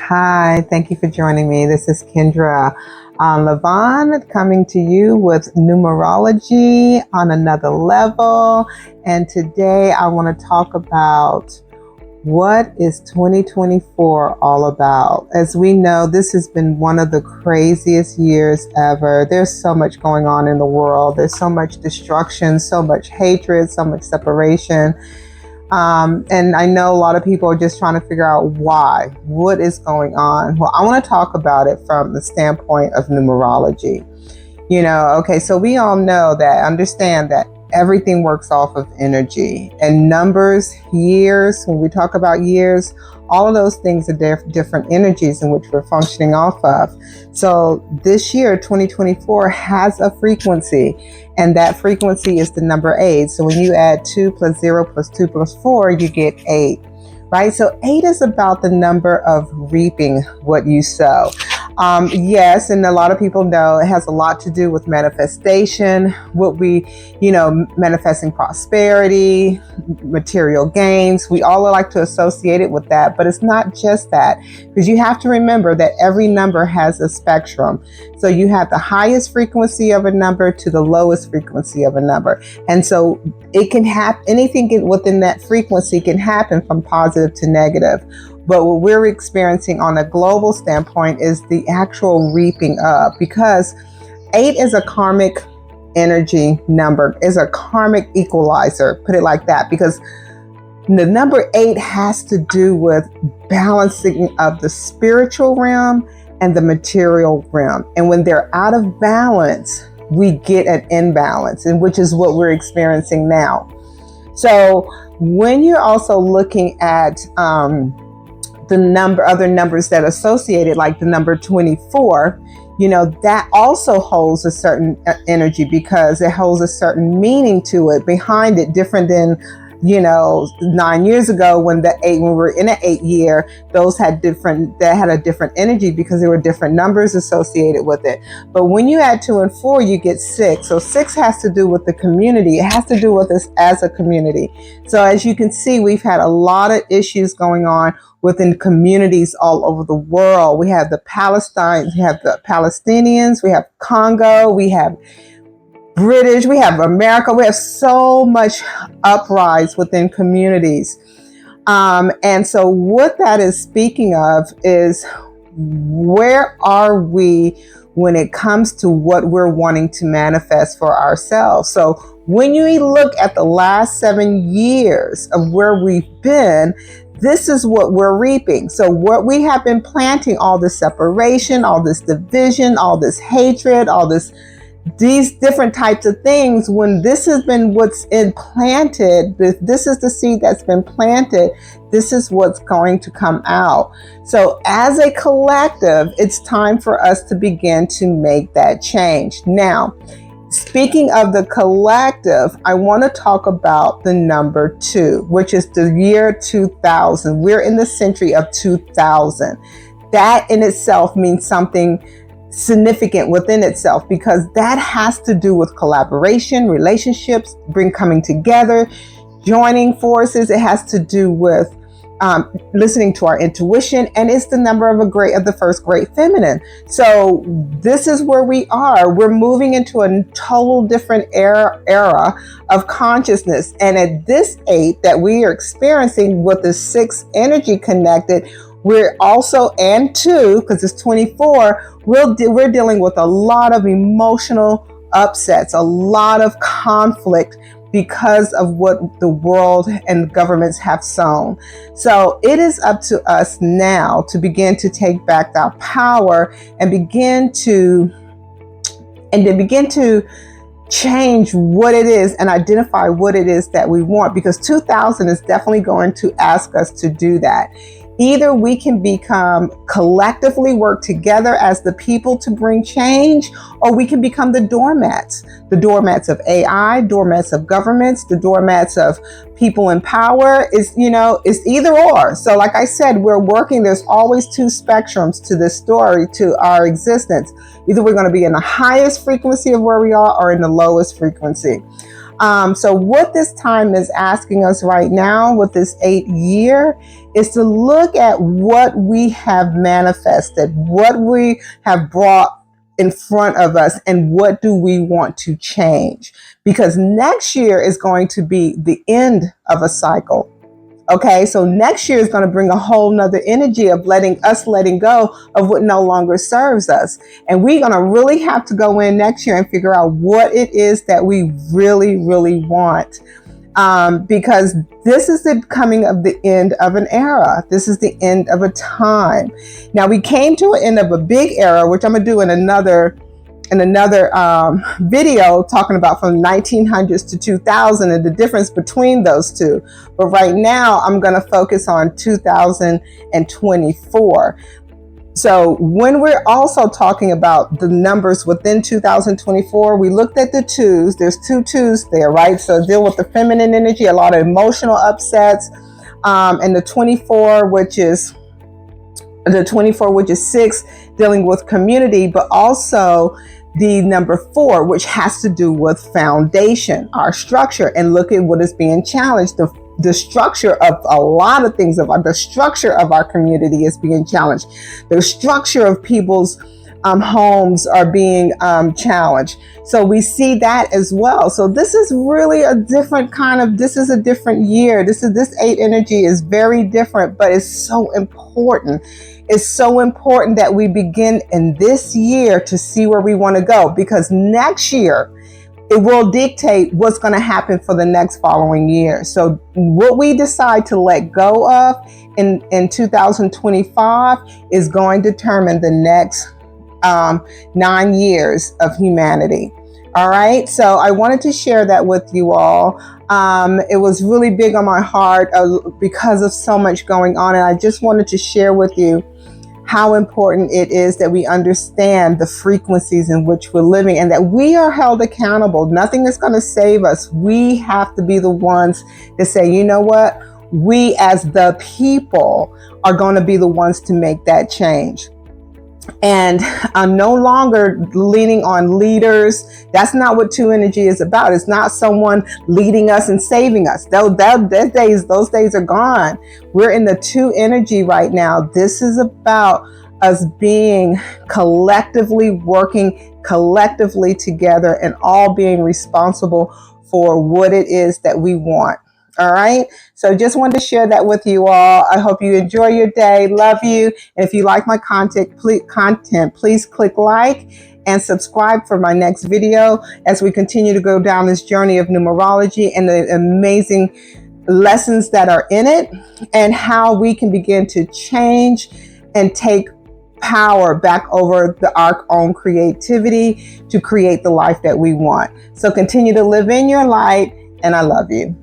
Hi, thank you for joining me. This is Kendra Levon coming to you with numerology on another level. And today I want to talk about what is 2024 all about? As we know, this has been one of the craziest years ever. There's so much going on in the world. There's so much destruction, so much hatred, so much separation. And I know a lot of people are just trying to figure out why. What is going on? Well, I want to talk about it from the standpoint of numerology. So we all understand that everything works off of energy and numbers, years. When we talk about years, all of those things are different energies in which we're functioning off of. So this year, 2024, has a frequency, and that frequency is the number 8. So when you add 2 plus 0 plus 2 plus 4, you get 8, right? So 8 is about the number of reaping what you sow. Yes, and a lot of people know it has a lot to do with manifestation, manifesting prosperity, material gains. We all like to associate it with that, but it's not just that, because you have to remember that every number has a spectrum. So you have the highest frequency of a number to the lowest frequency of a number. And so it can happen, anything within that frequency can happen from positive to negative. But what we're experiencing on a global standpoint is the actual reaping up, because 8 is a karmic energy number, is a karmic equalizer, put it like that, because the number 8 has to do with balancing of the spiritual realm and the material realm. And when they're out of balance, we get an imbalance, and which is what we're experiencing now. So when you're also looking at other numbers that are associated, like the number 24, that also holds a certain energy, because it holds a certain meaning to it behind it, different than 9 years ago when we were in an 8 year, that had a different energy because there were different numbers associated with it. But when you add 2 and 4, you get 6. So 6 has to do with the community. It has to do with us as a community. So as you can see, we've had a lot of issues going on within communities all over the world. We have the Palestine, we have the Palestinians, we have Congo, we have British, we have America. We have so much uprise within communities. And so what that is speaking of is, where are we when it comes to what we're wanting to manifest for ourselves? So when you look at the last 7 years of where we've been, this is what we're reaping. So what we have been planting, all this separation, all this division, all this hatred, these different types of things, when this has been what's implanted, this is the seed that's been planted, this is what's going to come out. So as a collective, it's time for us to begin to make that change. Now, speaking of the collective, I want to talk about the number 2, which is the year 2000. We're in the century of 2000. That in itself means something significant within itself, because that has to do with collaboration, relationships, coming together, joining forces. It has to do with listening to our intuition, and it's the number of the first great feminine. So this is where we are. We're moving into a total different era of consciousness. And at this 8 that we are experiencing with the 6 energy connected, we're also, and 2, because it's 24, we're dealing with a lot of emotional upsets, a lot of conflict, because of what the world and governments have sown. So it is up to us now to begin to take back our power and begin to change what it is and identify what it is that we want, because 2000 is definitely going to ask us to do that. Either we can collectively work together as the people to bring change, or we can become the doormats of AI, doormats of governments, the doormats of people in power. It's either or. So like I said, we're working, there's always 2 spectrums to this story, to our existence. Either we're going to be in the highest frequency of where we are, or in the lowest frequency. So what this time is asking us right now with this 8th year is to look at what we have manifested, what we have brought in front of us, and what do we want to change? Because next year is going to be the end of a cycle. Okay, so next year is going to bring a whole nother energy of letting go of what no longer serves us. And we're going to really have to go in next year and figure out what it is that we really, really want. Because this is the coming of the end of an era. This is the end of a time. Now, we came to an end of a big era, which I'm going to do in another video, talking about from 1900s to 2000 and the difference between those two. But right now, I'm going to focus on 2024. So when we're also talking about the numbers within 2024, we looked at the twos. There's 2 twos there, right? So deal with the feminine energy, a lot of emotional upsets, and the 24, which is 6, dealing with community, but also the number 4, which has to do with foundation, our structure, and look at what is being challenged. The structure of a lot of things, the structure of our community is being challenged. The structure of people's homes are being challenged. So we see that as well. So this is really a different this is a different year. This 8 energy is very different, but it's so important. It's so important that we begin in this year to see where we want to go, because next year it will dictate what's going to happen for the next following year. So what we decide to let go of in 2025 is going to determine the next 9 years of humanity. All right. So I wanted to share that with you all. It was really big on my heart because of so much going on. And I just wanted to share with you how important it is that we understand the frequencies in which we're living and that we are held accountable. Nothing is going to save us. We have to be the ones to say, you know what? We as the people are going to be the ones to make that change. And I'm no longer leaning on leaders. That's not what 2 energy is about. It's not someone leading us and saving us. Those days are gone. We're in the 2 energy right now. This is about us being collectively working collectively together and all being responsible for what it is that we want. All right. So just wanted to share that with you all. I hope you enjoy your day. Love you. And if you like my content, please click like and subscribe for my next video as we continue to go down this journey of numerology and the amazing lessons that are in it and how we can begin to change and take power back over our own creativity to create the life that we want. So continue to live in your light, and I love you.